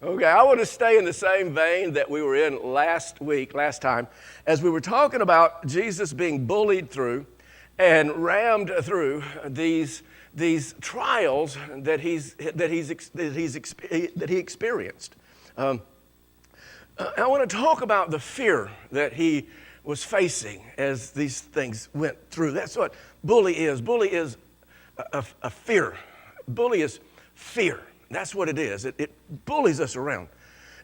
Okay, I want to stay in the same vein that we were in last time, as we were talking about Jesus being bullied through and rammed through these trials that he experienced. I want to talk about the fear that he was facing as these things went through. That's what bully is. Bully is a fear. Bully is fear. That's what it is. It bullies us around.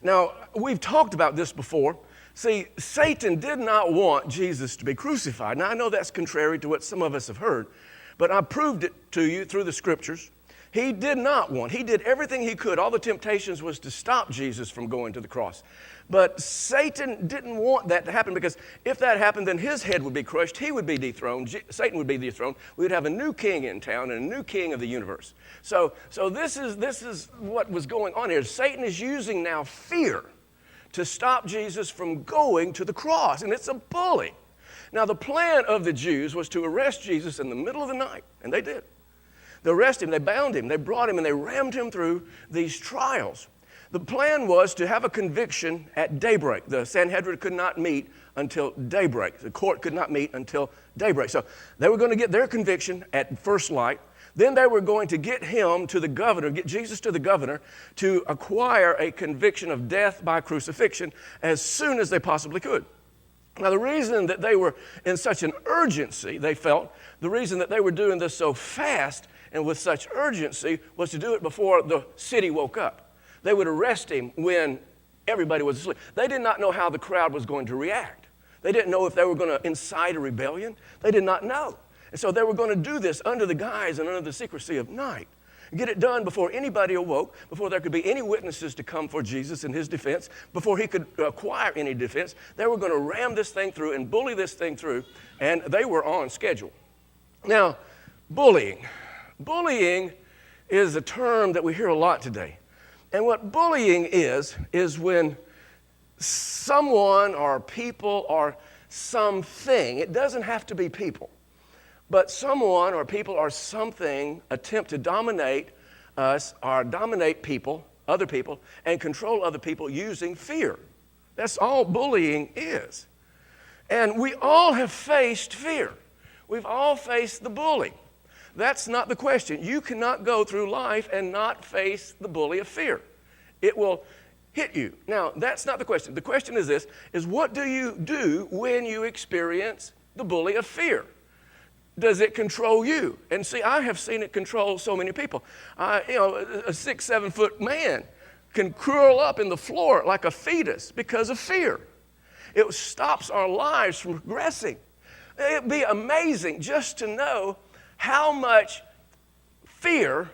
Now, we've talked about this before. See, Satan did not want Jesus to be crucified. Now, I know that's contrary to what some of us have heard, but I proved it to you through the scriptures. He did not want. He did everything he could. All the temptations was to stop Jesus from going to the cross. But Satan didn't want that to happen, because if that happened, then his head would be crushed. He would be dethroned. Satan would be dethroned. We would have a new king in town and a new king of the universe. So this is what was going on here. Satan is using now fear to stop Jesus from going to the cross, and it's a bully. Now, the plan of the Jews was to arrest Jesus in the middle of the night, and they did. They arrested him, they bound him, they brought him, and they rammed him through these trials. The plan was to have a conviction at daybreak. The Sanhedrin could not meet until daybreak. The court could not meet until daybreak. So they were going to get their conviction at first light. Then they were going to get him to the governor, get Jesus to the governor, to acquire a conviction of death by crucifixion as soon as they possibly could. Now, the reason that they were in such an urgency, they felt, the reason that they were doing this so fast and with such urgency was to do it before the city woke up. They would arrest him when everybody was asleep. They did not know how the crowd was going to react. They didn't know if they were going to incite a rebellion. They did not know. And so they were going to do this under the guise and under the secrecy of night. Get it done before anybody awoke, before there could be any witnesses to come for Jesus in his defense, before he could acquire any defense. They were going to ram this thing through and bully this thing through, and they were on schedule. Now, bullying. Bullying is a term that we hear a lot today. And what bullying is when someone or people or something, it doesn't have to be people, but someone or people or something attempt to dominate us or dominate people, other people, and control other people using fear. That's all bullying is. And we all have faced fear. We've all faced the bully. That's not the question. You cannot go through life and not face the bully of fear. It will hit you. Now, that's not the question. The question is this, is what do you do when you experience the bully of fear? Does it control you? And see, I have seen it control so many people. A 6-7 foot man can curl up in the floor like a fetus because of fear. It stops our lives from progressing. It'd be amazing just to know how much fear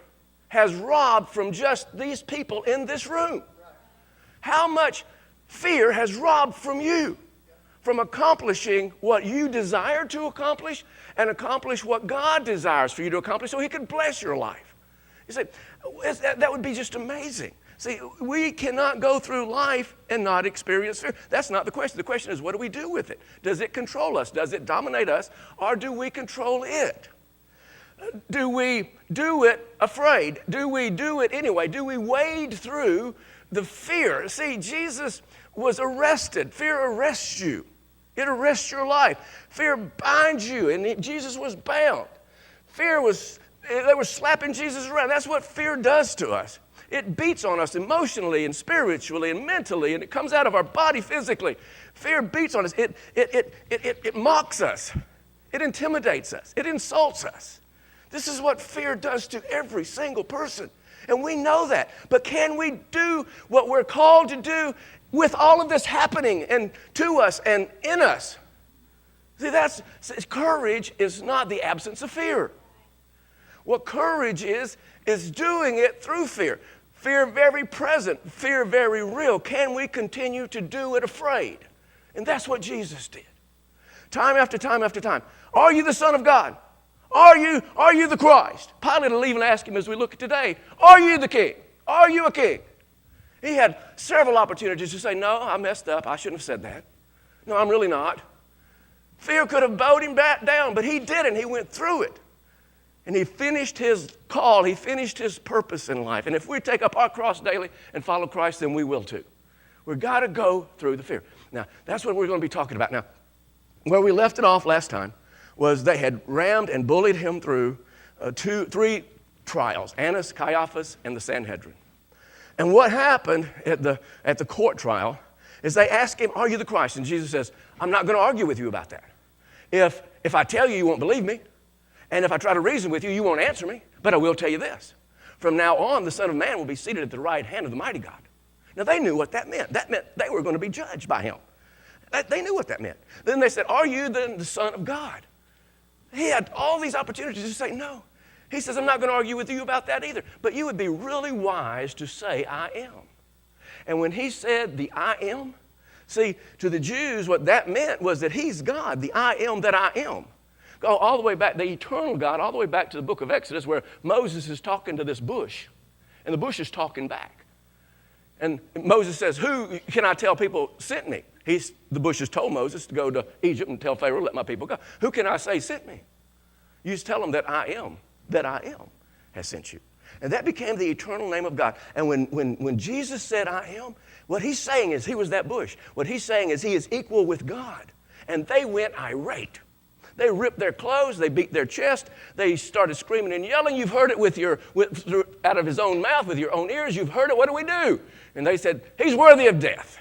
has robbed from just these people in this room. How much fear has robbed from you from accomplishing what you desire to accomplish and accomplish what God desires for you to accomplish so he can bless your life. You say, that would be just amazing. See, we cannot go through life and not experience fear. That's not the question. The question is, what do we do with it? Does it control us? Does it dominate us? Or do we control it? Do we do it afraid? Do we do it anyway? Do we wade through the fear? See, Jesus was arrested. Fear arrests you. It arrests your life. Fear binds you, and Jesus was bound. They were slapping Jesus around. That's what fear does to us. It beats on us emotionally and spiritually and mentally, and it comes out of our body physically. Fear beats on us. It mocks us. It intimidates us. It insults us. This is what fear does to every single person. And we know that. But can we do what we're called to do with all of this happening and to us and in us? See, courage is not the absence of fear. What courage is doing it through fear. Fear very present, fear very real. Can we continue to do it afraid? And that's what Jesus did. Time after time after time. Are you the Son of God? Are you the Christ? Pilate will even ask him as we look at today, are you the king? Are you a king? He had several opportunities to say, no, I messed up. I shouldn't have said that. No, I'm really not. Fear could have bowed him back down, but he didn't. He went through it. And he finished his call. He finished his purpose in life. And if we take up our cross daily and follow Christ, then we will too. We've got to go through the fear. Now, that's what we're going to be talking about. Now, where we left it off last time was they had rammed and bullied him through three trials, Annas, Caiaphas, and the Sanhedrin. And what happened at the court trial is they asked him, are you the Christ? And Jesus says, I'm not going to argue with you about that. If I tell you, you won't believe me. And if I try to reason with you, you won't answer me. But I will tell you this. From now on, the Son of Man will be seated at the right hand of the mighty God. Now, they knew what that meant. That meant they were going to be judged by him. They knew what that meant. Then they said, are you then the Son of God? He had all these opportunities to say no. He says, I'm not going to argue with you about that either. But you would be really wise to say, I am. And when he said the I am, see, to the Jews, what that meant was that he's God, the I am that I am. Go all the way back, the eternal God, all the way back to the book of Exodus where Moses is talking to this bush, and the bush is talking back. And Moses says, who can I tell people sent me? The bush has told Moses to go to Egypt and tell Pharaoh, let my people go. Who can I say sent me? You just tell them that I am has sent you. And that became the eternal name of God. And when Jesus said I am, what he's saying is he was that bush. What he's saying is he is equal with God. And they went irate. They ripped their clothes, they beat their chest, they started screaming and yelling. You've heard it out of his own mouth, with your own ears. You've heard it. What do we do? And they said, he's worthy of death.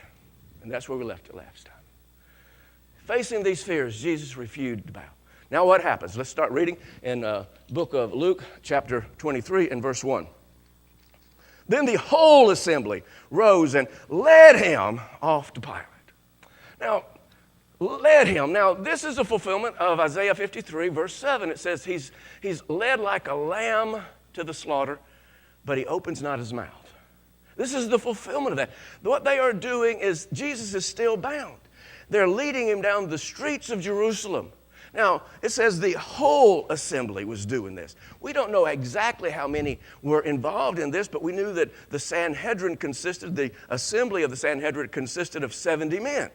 And that's where we left it last time. Facing these fears, Jesus refused to bow. Now what happens? Let's start reading in book of Luke, chapter 23 and verse 1. Then the whole assembly rose and led him off to Pilate. Now, this is a fulfillment of Isaiah 53, verse 7. It says he's led like a lamb to the slaughter, but he opens not his mouth. This is the fulfillment of that. What they are doing is Jesus is still bound. They're leading him down the streets of Jerusalem. Now, it says the whole assembly was doing this. We don't know exactly how many were involved in this, but we knew that the assembly of the Sanhedrin consisted of 70 men.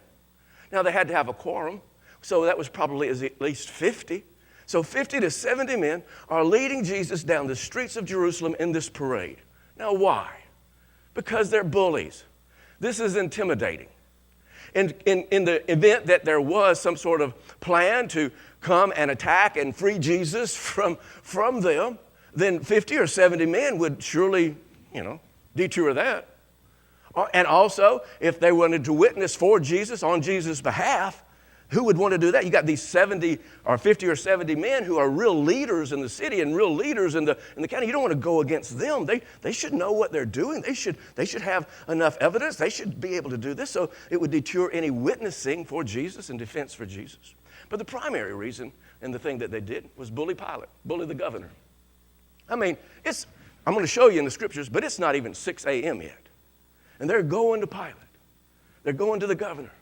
Now, they had to have a quorum, so that was probably at least 50. So 50 to 70 men are leading Jesus down the streets of Jerusalem in this parade. Now, why? Because they're bullies. This is intimidating. In the event that there was some sort of plan to come and attack and free Jesus from them, then 50 or 70 men would surely, detour that. And also, if they wanted to witness for Jesus on Jesus' behalf, who would want to do that? You got these 70 or 50 or 70 men who are real leaders in the city and real leaders in the county. You don't want to go against them. They should know what they're doing. They should have enough evidence. They should be able to do this. So it would deter any witnessing for Jesus and defense for Jesus. But the primary reason and the thing that they did was bully Pilate, bully the governor. I mean, I'm going to show you in the scriptures, but it's not even 6 a.m. yet. And they're going to Pilate. They're going to the governor.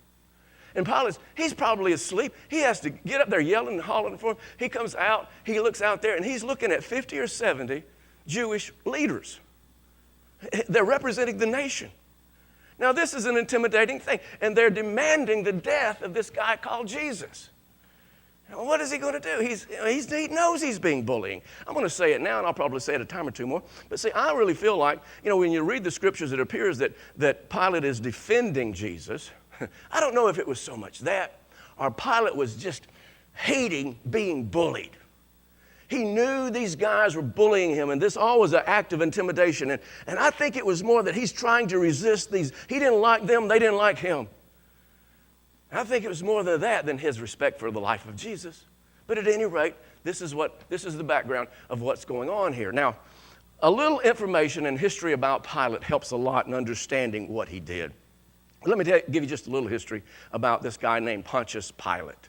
And Pilate, he's probably asleep. He has to get up there yelling and hollering for him. He comes out, he looks out there, and he's looking at 50 or 70 Jewish leaders. They're representing the nation. Now, this is an intimidating thing, and they're demanding the death of this guy called Jesus. Now, what is he going to do? He knows he's being bullying. I'm going to say it now, and I'll probably say it a time or two more. But see, I really feel like, when you read the scriptures, it appears that Pilate is defending Jesus. I don't know if it was so much that, or Pilate was just hating being bullied. He knew these guys were bullying him, and this all was an act of intimidation. And I think it was more that he's trying to resist these. He didn't like them, they didn't like him. I think it was more than that than his respect for the life of Jesus. But at any rate, this is the background of what's going on here. Now, a little information and history about Pilate helps a lot in understanding what he did. Let me give you just a little history about this guy named Pontius Pilate.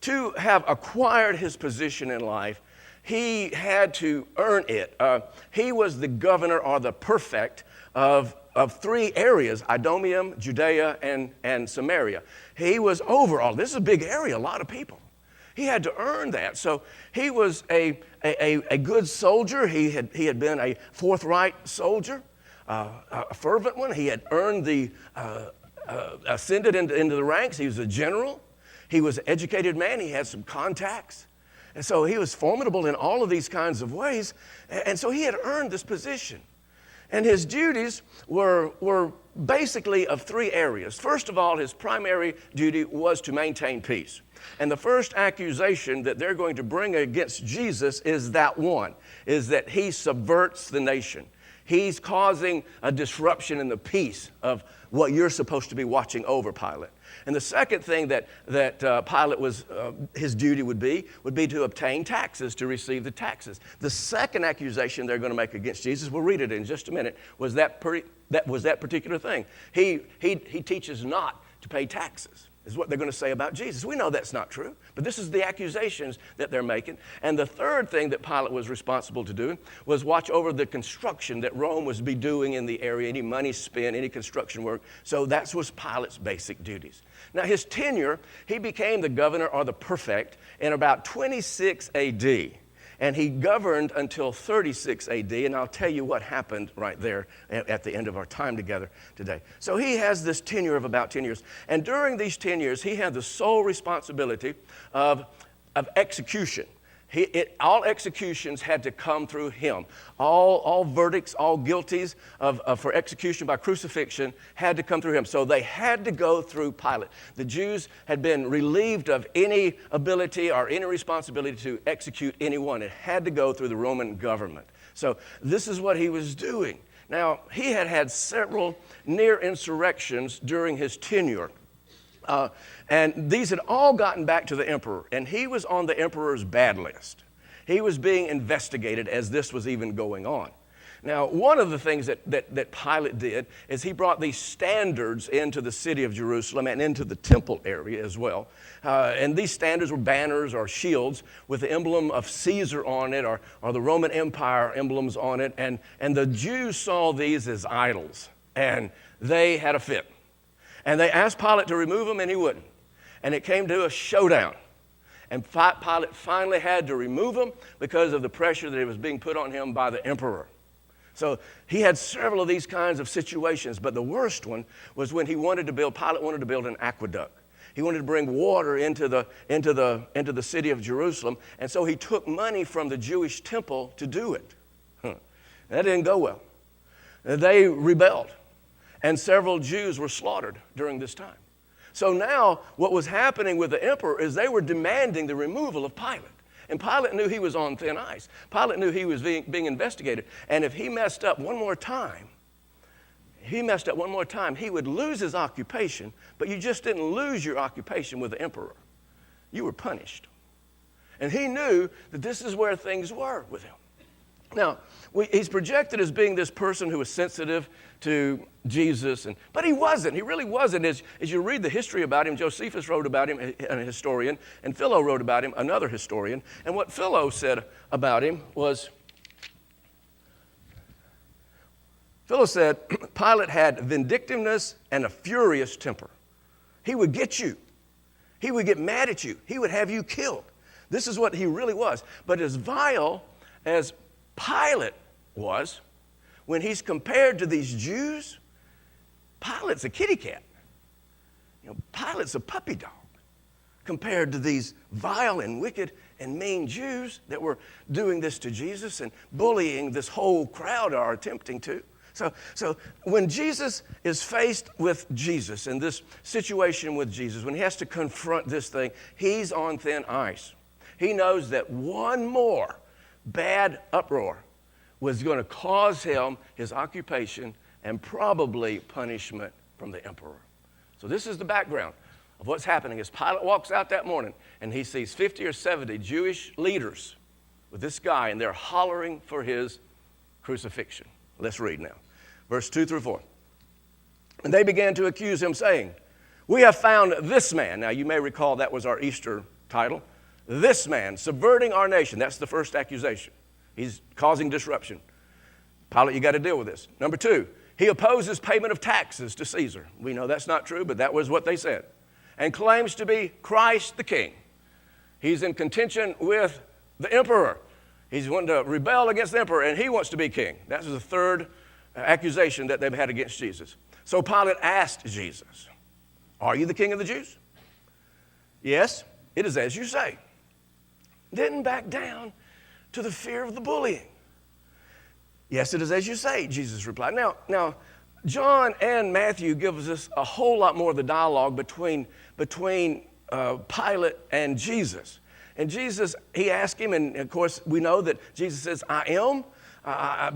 To have acquired his position in life, he had to earn it. He was the governor or the prefect of 3 areas, Idumea, Judea, and Samaria. He was over all. This is a big area, a lot of people. He had to earn that. So he was a good soldier. He had been a forthright soldier. A fervent one. He had earned ascended into the ranks. He was a general. He was an educated man. He had some contacts. And so he was formidable in all of these kinds of ways. And so he had earned this position. And his duties were basically of three areas. First of all, his primary duty was to maintain peace. And the first accusation that they're going to bring against Jesus is that he subverts the nation. He's causing a disruption in the peace of what you're supposed to be watching over, Pilate. And the second thing that Pilate was, his duty would be to obtain taxes, to receive the taxes. The second accusation they're going to make against Jesus, we'll read it in just a minute, was that particular thing. He teaches not to pay taxes, is what they're going to say about Jesus. We know that's not true, but this is the accusations that they're making. And the third thing that Pilate was responsible to do was watch over the construction that Rome was be doing in the area, any money spent, any construction work. So that was Pilate's basic duties. Now his tenure, he became the governor or the prefect in about 26 AD. And he governed until 36 AD, and I'll tell you what happened right there at the end of our time together today. So he has this tenure of about 10 years. And during these 10 years, he had the sole responsibility of execution. All executions had to come through him. All verdicts, all guilties for execution by crucifixion had to come through him. So they had to go through Pilate. The Jews had been relieved of any ability or any responsibility to execute anyone. It had to go through the Roman government. So this is what he was doing. Now, he had several near insurrections during his tenure. And these had all gotten back to the emperor, and he was on the emperor's bad list. He was being investigated as this was even going on. Now, one of the things that Pilate did is he brought these standards into the city of Jerusalem and into the temple area as well. And these standards were banners or shields with the emblem of Caesar on it or the Roman Empire emblems on it. And the Jews saw these as idols, and they had a fit. And they asked Pilate to remove them, and he wouldn't. And it came to a showdown. And Pilate finally had to remove them because of the pressure that was being put on him by the emperor. So he had several of these kinds of situations, but the worst one was when Pilate wanted to build an aqueduct. He wanted to bring water into the city of Jerusalem, and so he took money from the Jewish temple to do it. That didn't go well. They rebelled. And several Jews were slaughtered during this time. So now what was happening with the emperor is they were demanding the removal of Pilate. And Pilate knew he was on thin ice. Pilate knew he was being investigated. And if he messed up one more time, he would lose his occupation, but you just didn't lose your occupation with the emperor. You were punished. And he knew that this is where things were with him. Now, he's projected as being this person who was sensitive to Jesus, but he wasn't. He really wasn't. As you read the history about him, Josephus wrote about him, a historian, and Philo wrote about him, another historian. And what Philo said about him was, Philo said, Pilate had vindictiveness and a furious temper. He would get you. He would get mad at you. He would have you killed. This is what he really was. But as vile as Pilate was, when he's compared to these Jews, Pilate's a kitty cat. Pilate's a puppy dog compared to these vile and wicked and mean Jews that were doing this to Jesus and bullying this whole crowd are attempting to. So when Jesus is faced with Jesus in this situation with Jesus, when he has to confront this thing, he's on thin ice. He knows that one more bad uproar was going to cause him his occupation and probably punishment from the emperor. So this is the background of what's happening as Pilate walks out that morning and he sees 50 or 70 Jewish leaders with this guy, and they're hollering for his crucifixion. Let's read now. Verse 2 through 4. And they began to accuse him, saying, "We have found this man." Now you may recall that was our Easter title. This man subverting our nation. That's the first accusation. He's causing disruption. Pilate, you got to deal with this. Number 2, he opposes payment of taxes to Caesar. We know that's not true, but that was what they said. And claims to be Christ the King. He's in contention with the emperor. He's wanting to rebel against the emperor, and he wants to be king. That's the third accusation that they've had against Jesus. So Pilate asked Jesus, "Are you the king of the Jews?" "Yes, it is as you say." Didn't back down to the fear of the bullying. Yes, it is as you say, Jesus replied. Now, John and Matthew gives us a whole lot more of the dialogue between Pilate and Jesus. And Jesus, he asked him, and of course we know that Jesus says, I am,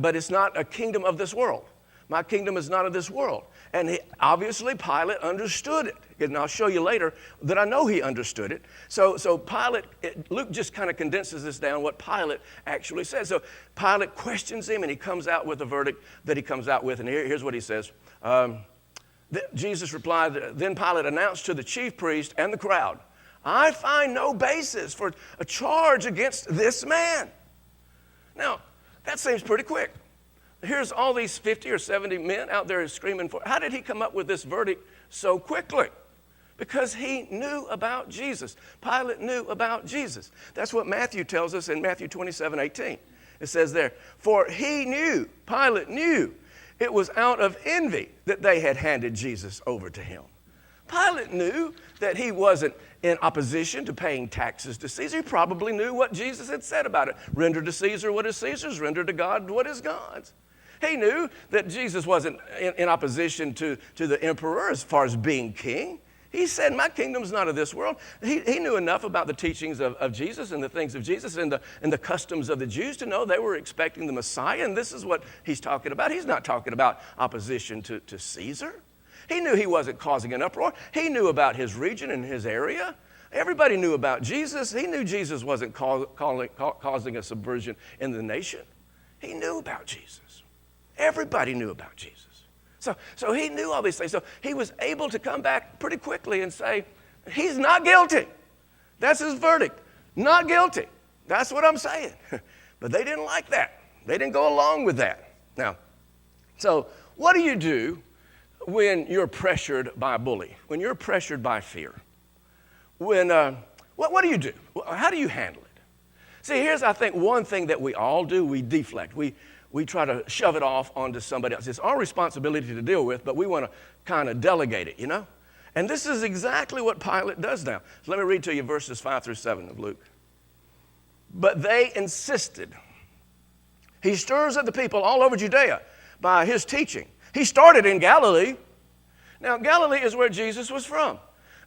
but it's not a kingdom of this world. My kingdom is not of this world. And obviously Pilate understood it. And I'll show you later that I know he understood it. So Pilate, Luke just kind of condenses this down, what Pilate actually says. So Pilate questions him, and he comes out with the verdict that he comes out with. And here's what he says. Jesus replied, then Pilate announced to the chief priest and the crowd, I find no basis for a charge against this man. Now, that seems pretty quick. Here's all these 50 or 70 men out there screaming for. How did he come up with this verdict so quickly? Because he knew about Jesus. Pilate knew about Jesus. That's what Matthew tells us in Matthew 27:18. It says there, for he knew, Pilate knew, it was out of envy that they had handed Jesus over to him. Pilate knew that he wasn't in opposition to paying taxes to Caesar. He probably knew what Jesus had said about it. Render to Caesar what is Caesar's, render to God what is God's. He knew that Jesus wasn't in opposition to the emperor as far as being king. He said, my kingdom's not of this world. He knew enough about the teachings of Jesus and the things of Jesus and the customs of the Jews to know they were expecting the Messiah, and this is what he's talking about. He's not talking about opposition to Caesar. He knew he wasn't causing an uproar. He knew about his region and his area. Everybody knew about Jesus. He knew Jesus wasn't causing a subversion in the nation. He knew about Jesus. Everybody knew about Jesus. So he knew all these things. So he was able to come back pretty quickly and say, he's not guilty. That's his verdict. Not guilty. That's what I'm saying. But they didn't like that. They didn't go along with that. Now, so what do you do when you're pressured by a bully? When you're pressured by fear? What do you do? How do you handle it? See, here's, I think, one thing that we all do. We deflect. We try to shove it off onto somebody else. It's our responsibility to deal with, but we want to kind of delegate it, you know? And this is exactly what Pilate does now. So let me read to you verses 5 through 7 of Luke. But they insisted. He stirs up the people all over Judea by his teaching. He started in Galilee. Now, Galilee is where Jesus was from.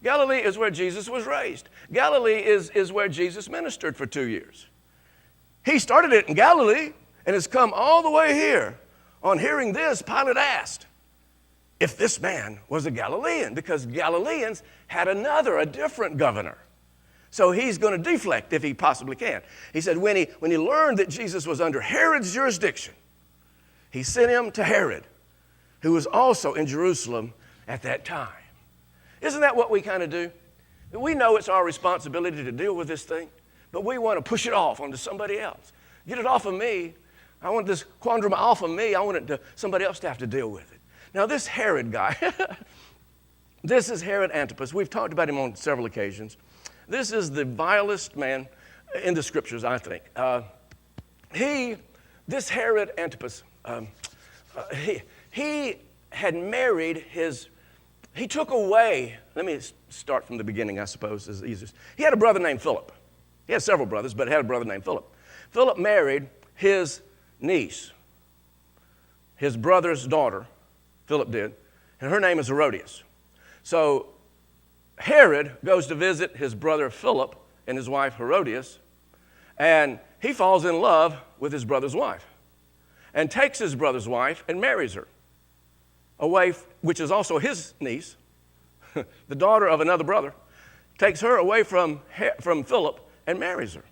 Galilee is where Jesus was raised. Galilee is where Jesus ministered for 2 years. He started it in Galilee and has come all the way here. On hearing this, Pilate asked if this man was a Galilean, because Galileans had a different governor. So he's going to deflect if he possibly can. He said when he learned that Jesus was under Herod's jurisdiction, he sent him to Herod, who was also in Jerusalem at that time. Isn't that what we kind of do? We know it's our responsibility to deal with this thing, but we want to push it off onto somebody else. Get it off of me. I want this quandrum off of me. I want it to somebody else to have to deal with it. Now, this Herod guy, this is Herod Antipas. We've talked about him on several occasions. This is the vilest man in the scriptures, I think. This Herod Antipas, he had married he took away, let me start from the beginning, I suppose, is the easiest. He had a brother named Philip. He had several brothers, but he had a brother named Philip. Philip married his niece, his brother's daughter, Philip did, and her name is Herodias. So Herod goes to visit his brother Philip and his wife Herodias, and he falls in love with his brother's wife and takes his brother's wife and marries her, which is also his niece, the daughter of another brother, takes her away from Philip and marries her.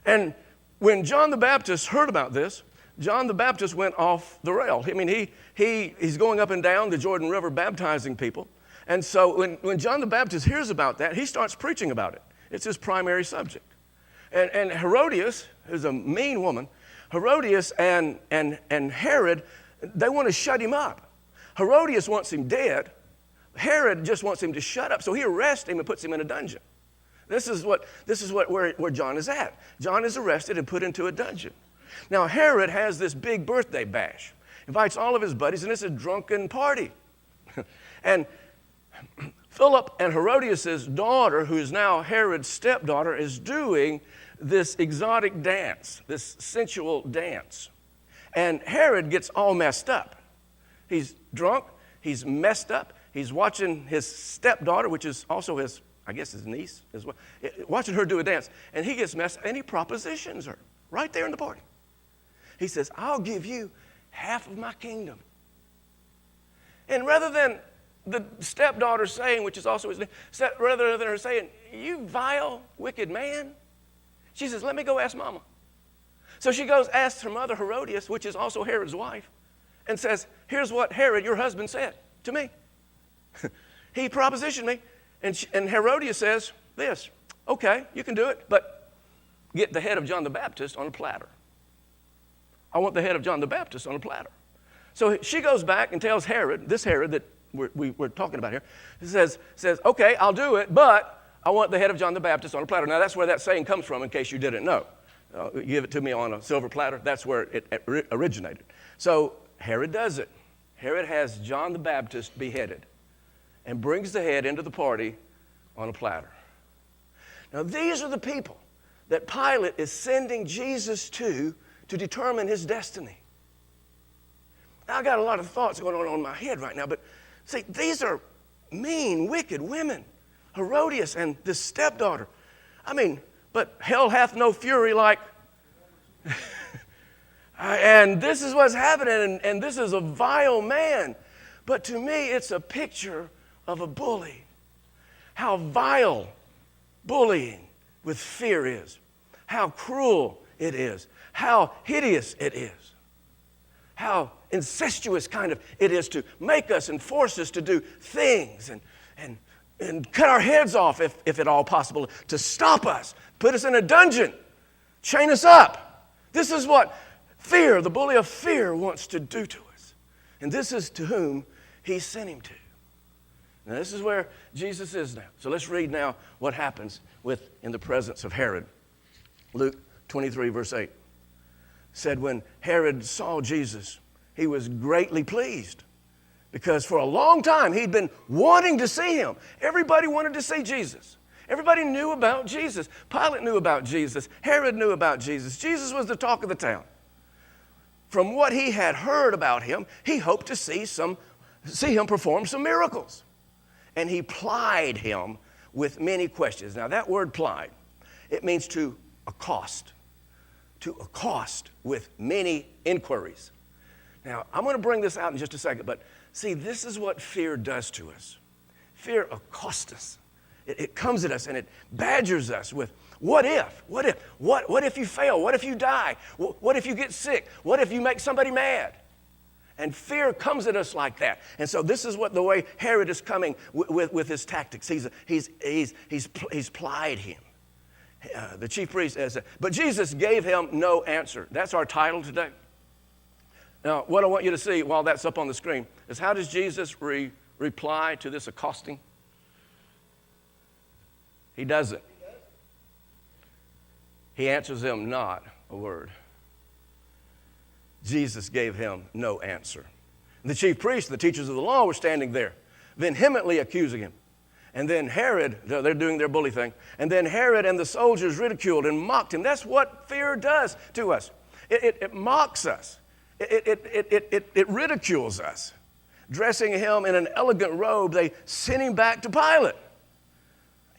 And when John the Baptist heard about this, John the Baptist went off the rail. I mean, he's going up and down the Jordan River baptizing people. And so when John the Baptist hears about that, he starts preaching about it. It's his primary subject. And Herodias, who's a mean woman, Herodias and Herod, they want to shut him up. Herodias wants him dead. Herod just wants him to shut up. So he arrests him and puts him in a dungeon. This is where John is at. John is arrested and put into a dungeon. Now, Herod has this big birthday bash, invites all of his buddies, and it's a drunken party. And Philip and Herodias' daughter, who is now Herod's stepdaughter, is doing this exotic dance, this sensual dance. And Herod gets all messed up. He's drunk, he's messed up, he's watching his stepdaughter, which is also his, I guess his niece as well, watching her do a dance. And he gets messed up and he propositions her right there in the party. He says, I'll give you half of my kingdom. And rather than the stepdaughter saying, which is also his name, rather than her saying, you vile, wicked man, she says, let me go ask Mama. So she goes, asks her mother, Herodias, which is also Herod's wife, and says, here's what Herod, your husband, said to me. He propositioned me. And Herodias says this, okay, you can do it, but get the head of John the Baptist on a platter. I want the head of John the Baptist on a platter. So she goes back and tells Herod, this Herod that we're talking about here, says, okay, I'll do it, but I want the head of John the Baptist on a platter. Now, that's where that saying comes from, in case you didn't know. Give it to me on a silver platter. That's where it originated. So Herod does it. Herod has John the Baptist beheaded and brings the head into the party on a platter. Now, these are the people that Pilate is sending Jesus to determine his destiny. Now, I got a lot of thoughts going on in my head right now, but see, these are mean, wicked women, Herodias and this stepdaughter. I mean, but hell hath no fury like... And this is what's happening, and this is a vile man. But to me, it's a picture of a bully. How vile bullying with fear is. How cruel it is. How hideous it is. How incestuous kind of it is to make us and force us to do things and cut our heads off if at all possible, to stop us, put us in a dungeon, chain us up. This is what fear, the bully of fear, wants to do to us. And this is to whom he sent him to. Now, this is where Jesus is now. So let's read now what happens in the presence of Herod. Luke 23, verse 8 said, when Herod saw Jesus, he was greatly pleased, because for a long time he'd been wanting to see him. Everybody wanted to see Jesus. Everybody knew about Jesus. Pilate knew about Jesus. Herod knew about Jesus. Jesus was the talk of the town. From what he had heard about him, he hoped to see him perform some miracles. And he plied him with many questions. Now, that word plied, it means to accost with many inquiries. Now, I'm going to bring this out in just a second, but see, this is what fear does to us. Fear accosts us. It comes at us and it badgers us with, what if? What if you fail? What if you die? What if you get sick? What if you make somebody mad? And fear comes at us like that. And so this is the way Herod is coming with his tactics. He's plied him. The chief priest says, but Jesus gave him no answer. That's our title today. Now, what I want you to see while that's up on the screen is, how does Jesus reply to this accosting? He doesn't. He answers him not a word. Jesus gave him no answer. The chief priests, the teachers of the law, were standing there, vehemently accusing him. And then Herod, they're doing their bully thing, and then Herod and the soldiers ridiculed and mocked him. That's what fear does to us. It mocks us. It ridicules us. Dressing him in an elegant robe, they sent him back to Pilate.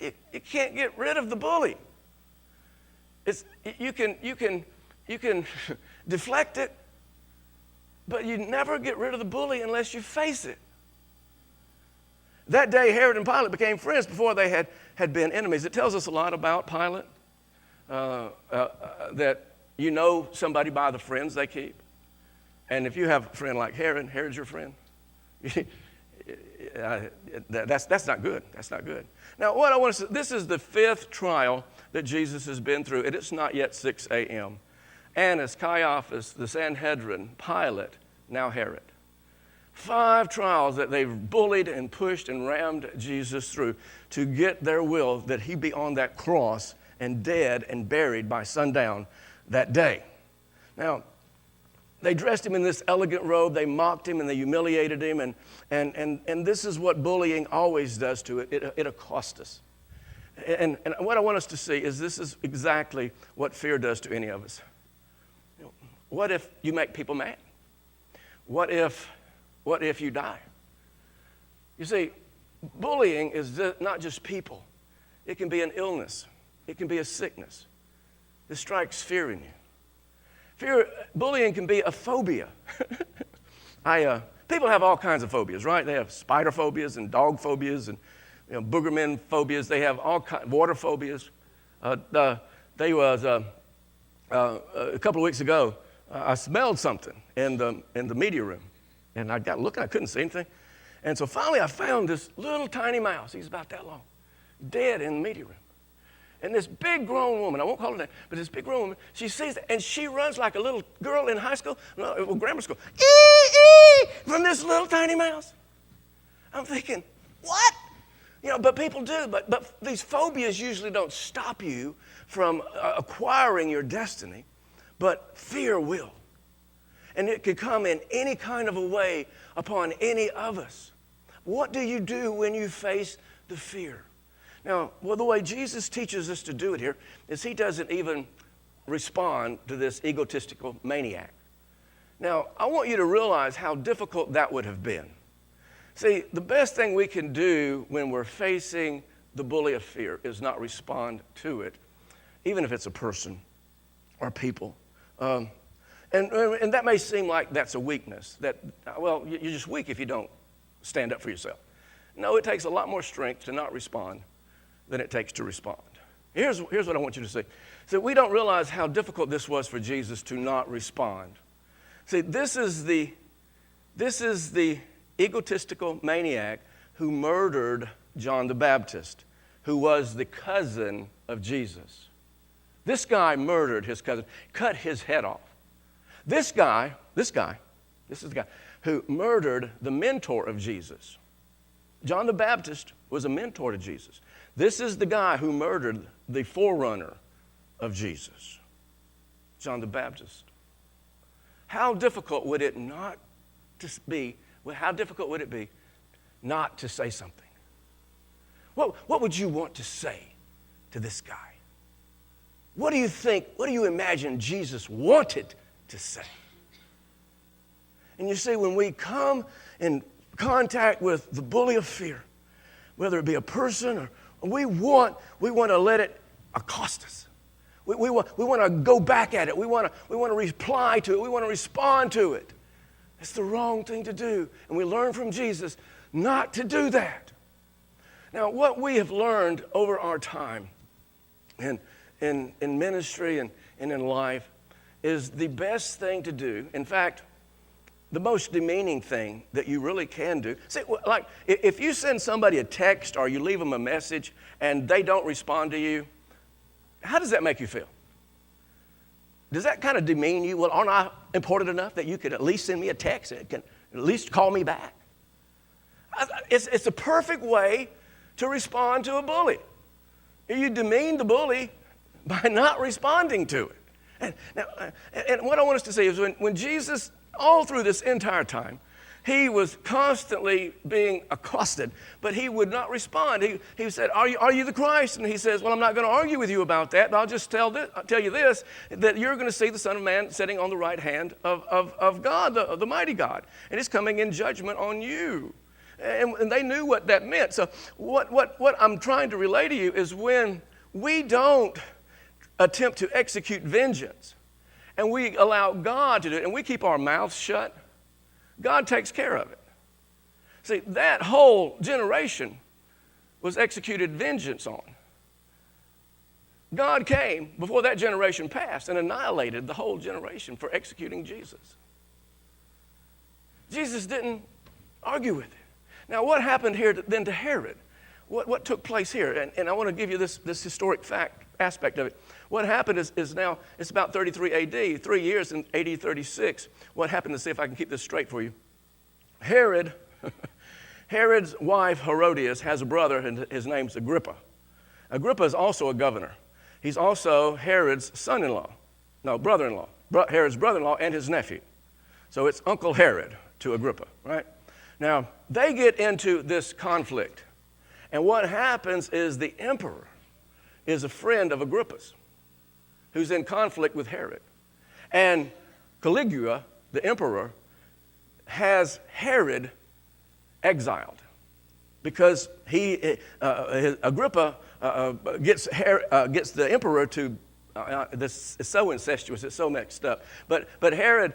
You can't get rid of the bully. You can deflect it, but you never get rid of the bully unless you face it. That day, Herod and Pilate became friends before they had been enemies. It tells us a lot about Pilate, that you know somebody by the friends they keep. And if you have a friend like Herod's your friend. That's not good. That's not good. Now, what I want to say, this is the 5th trial that Jesus has been through, and it's not yet 6 a.m. Annas, Caiaphas, the Sanhedrin, Pilate, now Herod. 5 trials that they've bullied and pushed and rammed Jesus through to get their will that he be on that cross and dead and buried by sundown that day. Now, They dressed him in this elegant robe. They mocked him and they humiliated him. And this is what bullying always does to it. It accosts us. And what I want us to see is this is exactly what fear does to any of us. What if you make people mad? What if you die? You see, bullying is not just people. It can be an illness. It can be a sickness. It strikes fear in you. Bullying can be a phobia. People have all kinds of phobias, right? They have spider phobias and dog phobias and boogerman phobias. They have all kinds, water phobias. A couple of weeks ago, I smelled something in the media room, and I got looking. I couldn't see anything, and so finally I found this little tiny mouse. He's about that long, dead in the media room. And this big grown woman, I won't call her name, but this big grown woman, she sees it, and she runs like a little girl in high school, grammar school, from this little tiny mouse. I'm thinking, what? But people do. But these phobias usually don't stop you from acquiring your destiny, but fear will. And it can come in any kind of a way upon any of us. What do you do when you face the fear? Now, the way Jesus teaches us to do it here is he doesn't even respond to this egotistical maniac. Now, I want you to realize how difficult that would have been. See, the best thing we can do when we're facing the bully of fear is not respond to it, even if it's a person or people. And that may seem like that's a weakness, that, you're just weak if you don't stand up for yourself. No, it takes a lot more strength to not respond than it takes to respond. Here's what I want you to see. So we don't realize how difficult this was for Jesus to not respond. See, this is the egotistical maniac who murdered John the Baptist, who was the cousin of Jesus. This guy murdered his cousin, cut his head off. This is the guy who murdered the mentor of Jesus. John the Baptist was a mentor to Jesus. This is the guy who murdered the forerunner of Jesus, John the Baptist. How difficult would it be not to say something? What would you want to say to this guy? What do you imagine Jesus wanted to say? And you see, when we come in contact with the bully of fear, whether it be a person or we want to let it accost us. We want to go back at it. We want to reply to it. We want to respond to it. It's the wrong thing to do. And we learn from Jesus not to do that. Now, what we have learned over our time in ministry and in life is the best thing to do. In fact, the most demeaning thing that you really can do. See, like if you send somebody a text or you leave them a message and they don't respond to you, how does that make you feel? Does that kind of demean you? Well, aren't I important enough that you could at least send me a text and can at least call me back? It's a perfect way to respond to a bully. You demean the bully by not responding to it. And what I want us to see is when Jesus, all through this entire time, he was constantly being accosted, but he would not respond. He said, are you the Christ? And he says, well, I'm not going to argue with you about that, but I'll just tell you this, that you're going to see the Son of Man sitting on the right hand of God, the mighty God, and he's coming in judgment on you. And they knew what that meant. So what I'm trying to relay to you is when we don't attempt to execute vengeance, and we allow God to do it, and we keep our mouths shut, God takes care of it. See, that whole generation was executed vengeance on. God came before that generation passed and annihilated the whole generation for executing Jesus. Jesus didn't argue with it. Now, what happened here then to Herod? What took place here? And I want to give you this historic fact aspect of it. What happened is now, it's about 33 AD, 3 years in AD 36. What happened, to see if I can keep this straight for you. Herod's wife, Herodias, has a brother, and his name's Agrippa. Agrippa is also a governor. He's also Herod's brother-in-law, Herod's brother-in-law and his nephew. So it's Uncle Herod to Agrippa, right? Now, they get into this conflict. And what happens is the emperor is a friend of Agrippa's who's in conflict with Herod. And Caligula, the emperor, has Herod exiled because Agrippa gets the emperor to this is so incestuous, it's so mixed up. But Herod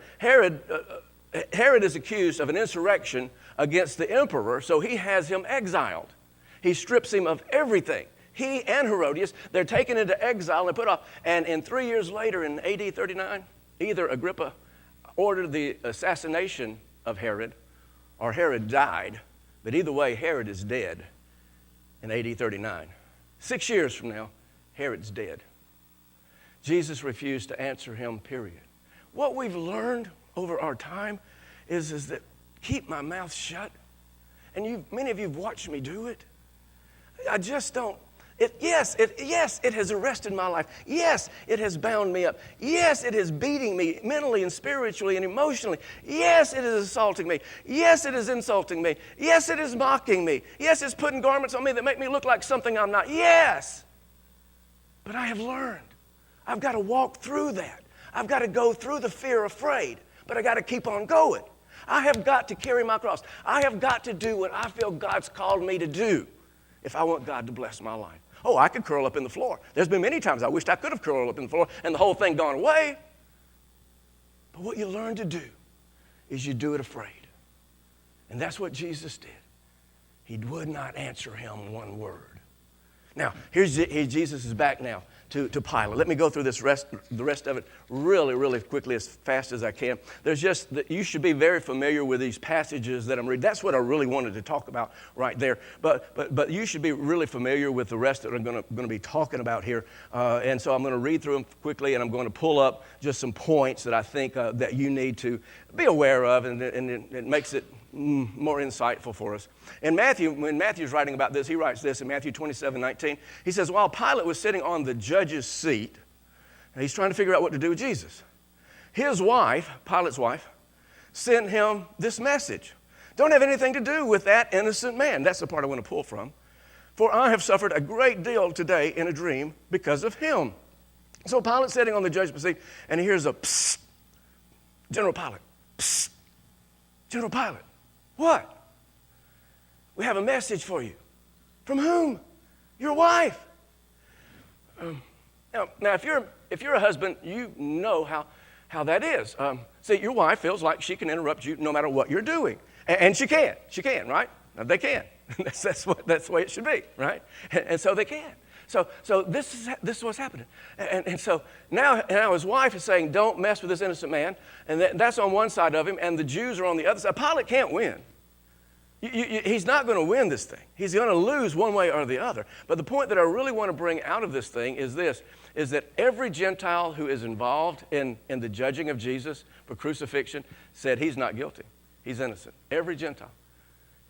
is accused of an insurrection against the emperor, so he has him exiled. He strips him of everything. He and Herodias, they're taken into exile and put off. And 3 years later, in AD 39, either Agrippa ordered the assassination of Herod, or Herod died. But either way, Herod is dead in AD 39. 6 years from now, Herod's dead. Jesus refused to answer him, period. What we've learned over our time is that keep my mouth shut. And many of you have watched me do it. I just don't. Yes, it has arrested my life. Yes, it has bound me up. Yes, it is beating me mentally and spiritually and emotionally. Yes, it is assaulting me. Yes, it is insulting me. Yes, it is mocking me. Yes, it's putting garments on me that make me look like something I'm not. Yes. But I have learned. I've got to walk through that. I've got to go through the fear, afraid, but I got to keep on going. I have got to carry my cross. I have got to do what I feel God's called me to do if I want God to bless my life. Oh, I could curl up in the floor. There's been many times I wished I could have curled up in the floor and the whole thing gone away. But what you learn to do is you do it afraid. And that's what Jesus did. He would not answer him one word. Now, Jesus is back now to Pilate. Let me go through the rest of it really, really quickly, as fast as I can. You should be very familiar with these passages that I'm reading. That's what I really wanted to talk about right there. But you should be really familiar with the rest that I'm going to be talking about here. And so I'm going to read through them quickly, and I'm going to pull up just some points that I think that you need to be aware of, and it makes it more insightful for us. And when Matthew's writing about this, he writes this in Matthew 27:19. He says, while Pilate was sitting on the judge's seat, and he's trying to figure out what to do with Jesus, his wife, Pilate's wife, sent him this message. Don't have anything to do with that innocent man. That's the part I want to pull from. For I have suffered a great deal today in a dream because of him. So Pilate's sitting on the judge's seat, and he hears a psst. General Pilate, psst. General Pilate. What? We have a message for you. From whom? Your wife. Now, if you're a husband, you know how that is. See, your wife feels like she can interrupt you no matter what you're doing, and she can. She can, right? They can. That's the way it should be, right? And so they can. So this is what's happening. And so now his wife is saying, don't mess with this innocent man. And that's on one side of him, and the Jews are on the other side. Pilate can't win. He's not going to win this thing. He's going to lose one way or the other. But the point that I really want to bring out of this thing is this, is that every Gentile who is involved in the judging of Jesus for crucifixion said he's not guilty. He's innocent. Every Gentile.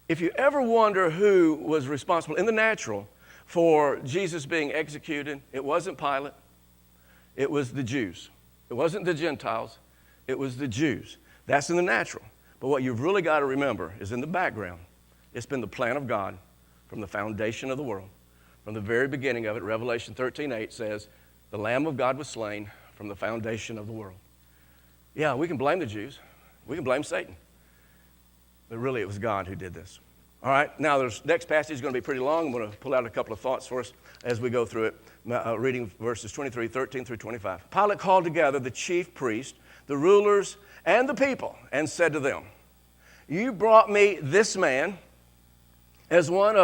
If you ever wonder who was responsible in the natural for Jesus being executed, it wasn't Pilate. It was the Jews. It wasn't the Gentiles. It was the Jews. That's in the natural. But what you've really got to remember is in the background, it's been the plan of God from the foundation of the world. From the very beginning of it, Revelation 13:8 says, the Lamb of God was slain from the foundation of the world. Yeah, we can blame the Jews. We can blame Satan. But really, it was God who did this. All right, now the next passage is going to be pretty long. I'm going to pull out a couple of thoughts for us as we go through it, reading verses 13 through 25. Pilate called together the chief priests, the rulers, and the people, and said to them, you brought me this man as one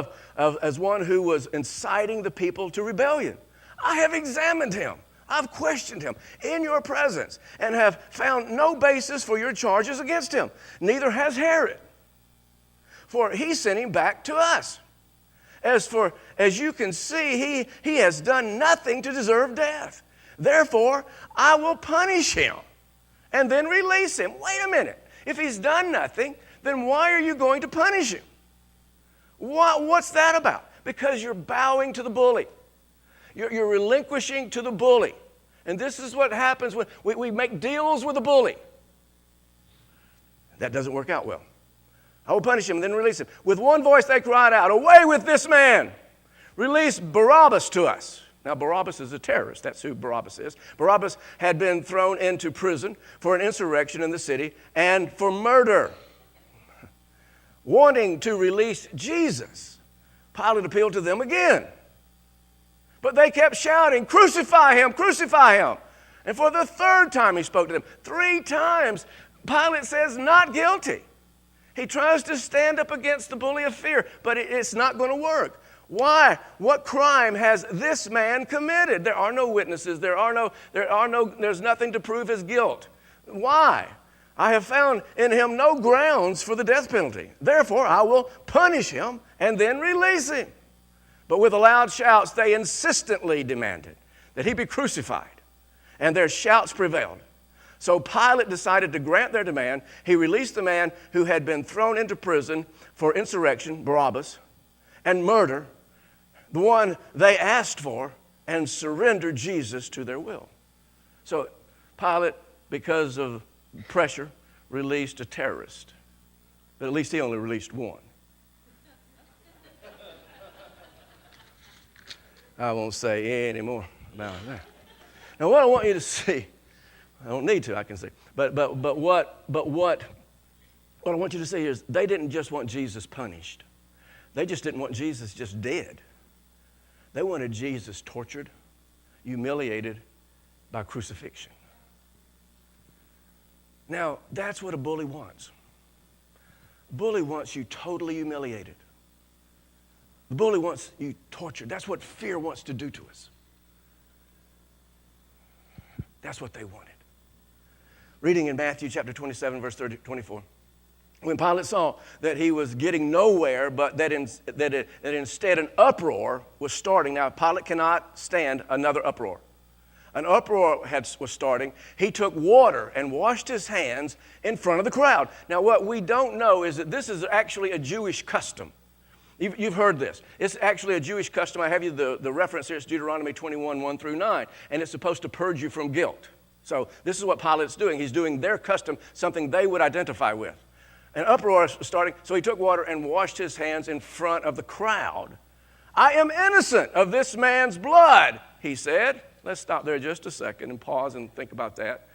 who was inciting the people to rebellion. I have examined him. I've questioned him in your presence and have found no basis for your charges against him. Neither has Herod. For he sent him back to us. As you can see, he has done nothing to deserve death. Therefore, I will punish him and then release him. Wait a minute. If he's done nothing, then why are you going to punish him? What's that about? Because you're bowing to the bully. You're relinquishing to the bully. And this is what happens when we make deals with the bully. That doesn't work out well. I will punish him and then release him. With one voice they cried out, away with this man! Release Barabbas to us. Now, Barabbas is a terrorist. That's who Barabbas is. Barabbas had been thrown into prison for an insurrection in the city and for murder. Wanting to release Jesus, Pilate appealed to them again. But they kept shouting, crucify him, crucify him. And for the third time he spoke to them. 3 times Pilate says not guilty. He tries to stand up against the bully of fear, but it's not going to work. Why? What crime has this man committed? There are no witnesses. There's nothing to prove his guilt. Why? I have found in him no grounds for the death penalty. Therefore, I will punish him and then release him. But with loud shouts, they insistently demanded that he be crucified, and their shouts prevailed. So Pilate decided to grant their demand. He released the man who had been thrown into prison for insurrection, Barabbas, and murder, the one they asked for, and surrendered Jesus to their will. So Pilate, because of pressure, released a terrorist. But at least he only released one. I won't say any more about that. Now, what I want you to see, I don't need to, I can say, but what I want you to see is they didn't just want Jesus punished. They just didn't want Jesus just dead. They wanted Jesus tortured, humiliated by crucifixion. Now, that's what a bully wants. A bully wants you totally humiliated. The bully wants you tortured. That's what fear wants to do to us. That's what they wanted. Reading in Matthew chapter 27, verse 24. When Pilate saw that he was getting nowhere, but that instead an uproar was starting. Now, Pilate cannot stand another uproar. An uproar was starting. He took water and washed his hands in front of the crowd. Now, what we don't know is that this is actually a Jewish custom. You've heard this. It's actually a Jewish custom. I have you the reference here. It's Deuteronomy 21, 1 through 9. And it's supposed to purge you from guilt. So this is what Pilate's doing. He's doing their custom, something they would identify with. An uproar was starting, so he took water and washed his hands in front of the crowd. I am innocent of this man's blood, he said. Let's stop there just a second and pause and think about that.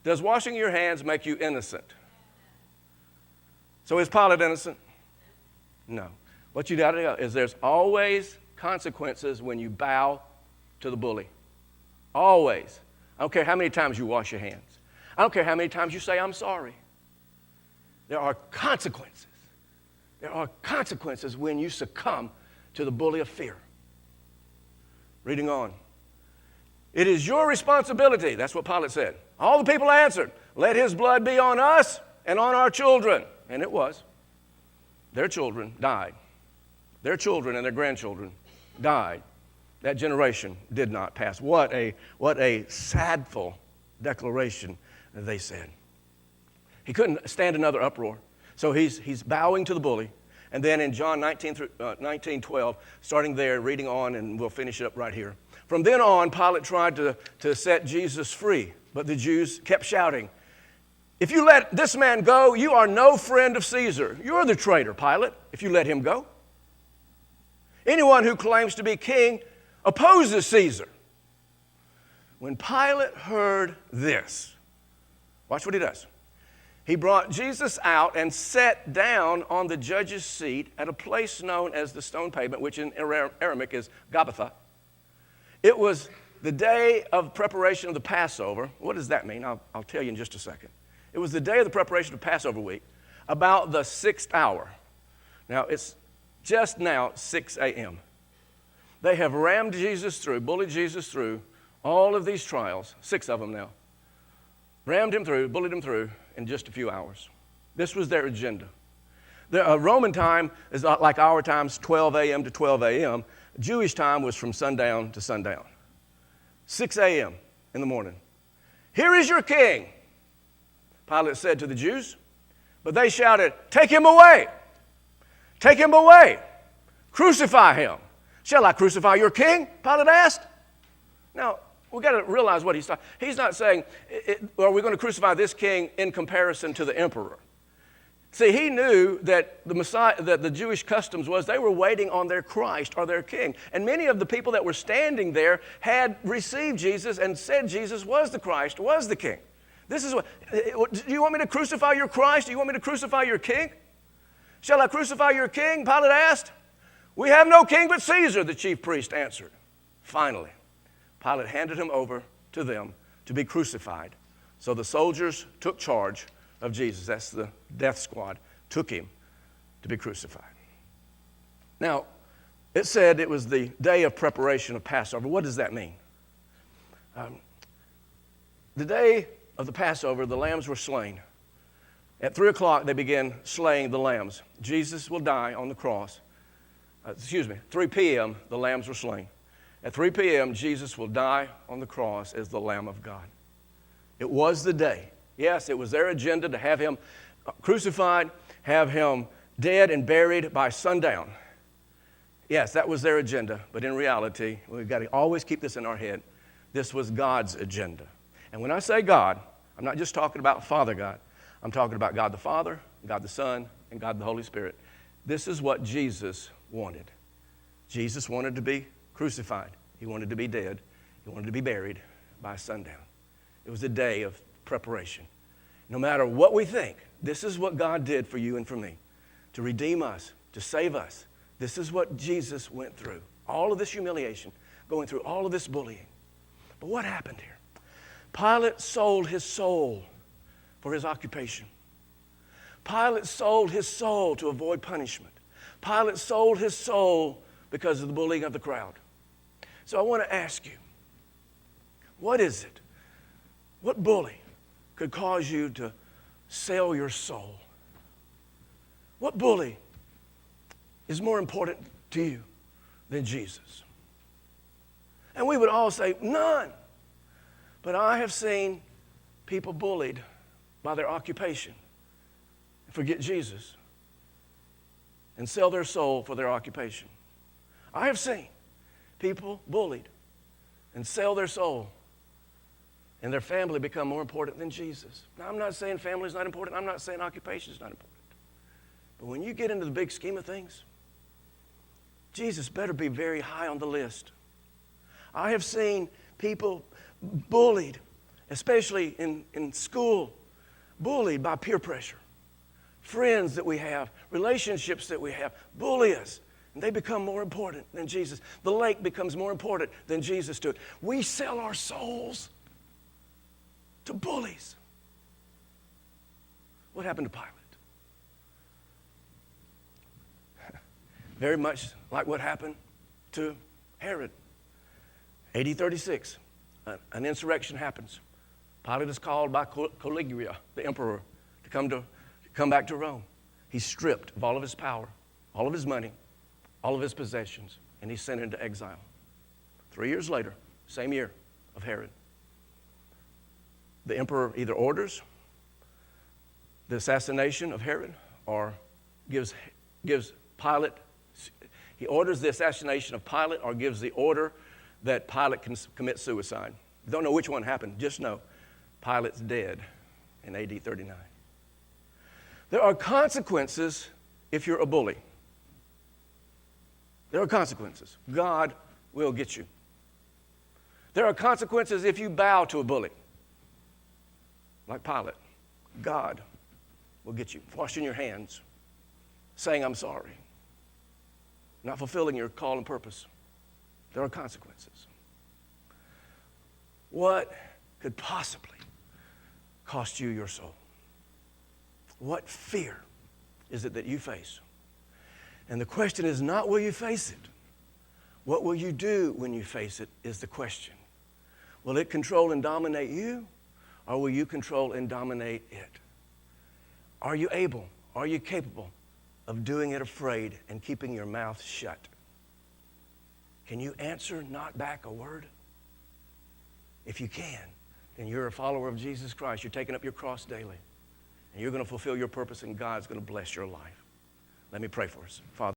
Does washing your hands make you innocent? So is Pilate innocent? No. What you got to know is there's always consequences when you bow to the bully. Always. I don't care how many times you wash your hands. I don't care how many times you say, I'm sorry. There are consequences. There are consequences when you succumb to the bully of fear. Reading on. It is your responsibility. That's what Pilate said. All the people answered, let his blood be on us and on our children. And it was. Their children died. Their children and their grandchildren died. That generation did not pass. What a sadful declaration they said. He couldn't stand another uproar. So he's bowing to the bully. And then in John 19:12, starting there, reading on, and we'll finish it up right here. From then on, Pilate tried to set Jesus free, but the Jews kept shouting, if you let this man go, you are no friend of Caesar. You're the traitor, Pilate, if you let him go. Anyone who claims to be king opposes Caesar. When Pilate heard this, watch what he does. He brought Jesus out and sat down on the judge's seat at a place known as the stone pavement, which in Aramaic is Gabbatha. It was the day of preparation of the Passover. What does that mean? I'll tell you in just a second. It was the day of the preparation of Passover week, about the 6th hour. Now, it's just now 6 a.m. They have rammed Jesus through, bullied Jesus through all of these trials, 6 of them now. Rammed him through, bullied him through in just a few hours. This was their agenda. The Roman time is like our time's 12 a.m. to 12 a.m. Jewish time was from sundown to sundown. 6 a.m. in the morning. Here is your king, Pilate said to the Jews. But they shouted, take him away. Take him away. Crucify him. Shall I crucify your king? Pilate asked. Now, we've got to realize what he's not saying, are we going to crucify this king in comparison to the emperor? See, he knew that the Messiah, that the Jewish customs was they were waiting on their Christ or their king. And many of the people that were standing there had received Jesus and said Jesus was the Christ, was the king. This is what, do you want me to crucify your Christ? Do you want me to crucify your king? Shall I crucify your king? Pilate asked. We have no king but Caesar, the chief priest answered. Finally, Pilate handed him over to them to be crucified. So the soldiers took charge of Jesus. That's the death squad, took him to be crucified. Now, it said it was the day of preparation of Passover. What does that mean? The day of the Passover, the lambs were slain. At 3 o'clock, they began slaying the lambs. Jesus will die on the cross. 3 p.m., the lambs were slain. At 3 p.m., Jesus will die on the cross as the Lamb of God. It was the day. Yes, it was their agenda to have him crucified, have him dead and buried by sundown. Yes, that was their agenda. But in reality, we've got to always keep this in our head. This was God's agenda. And when I say God, I'm not just talking about Father God. I'm talking about God the Father, God the Son, and God the Holy Spirit. This is what Jesus wanted. Jesus wanted to be crucified. He wanted to be dead. He wanted to be buried by sundown. It was a day of preparation. No matter what we think, this is what God did for you and for me, to redeem us, to save us. This is what Jesus went through. All of this humiliation, going through all of this bullying. But what happened here? Pilate sold his soul for his occupation. Pilate sold his soul to avoid punishment. Pilate sold his soul because of the bullying of the crowd. So I want to ask you, what is it? What bully could cause you to sell your soul? What bully is more important to you than Jesus? And we would all say, none. But I have seen people bullied by their occupation and forget Jesus and sell their soul for their occupation. I have seen people bullied and sell their soul and their family become more important than Jesus. Now, I'm not saying family is not important. I'm not saying occupation is not important. But when you get into the big scheme of things, Jesus better be very high on the list. I have seen people bullied, especially in school, bullied by peer pressure. Friends that we have, relationships that we have, bully us. And they become more important than Jesus. The lake becomes more important than Jesus to it. We sell our souls to bullies. What happened to Pilate? Very much like what happened to Herod. AD 36, an insurrection happens. Pilate is called by Caligula, the emperor, to come back to Rome. He's stripped of all of his power, all of his money, all of his possessions, and he's sent into exile. 3 years later, same year of Herod, the emperor either orders the assassination of Herod or gives Pilate, he orders the assassination of Pilate or gives the order that Pilate can commit suicide. Don't know which one happened, just know Pilate's dead in AD 39. There are consequences if you're a bully. There are consequences. God will get you. There are consequences if you bow to a bully. Like Pilate, God will get you. Washing your hands, saying, I'm sorry. Not fulfilling your call and purpose. There are consequences. What could possibly cost you your soul? What fear is it that you face? And the question is not will you face it? What will you do when you face it is the question. Will it control and dominate you, or will you control and dominate it? Are you able, are you capable of doing it afraid and keeping your mouth shut? Can you answer not back a word? If you can, then you're a follower of Jesus Christ. You're taking up your cross daily, and you're going to fulfill your purpose, and God's going to bless your life. Let me pray for us. Father.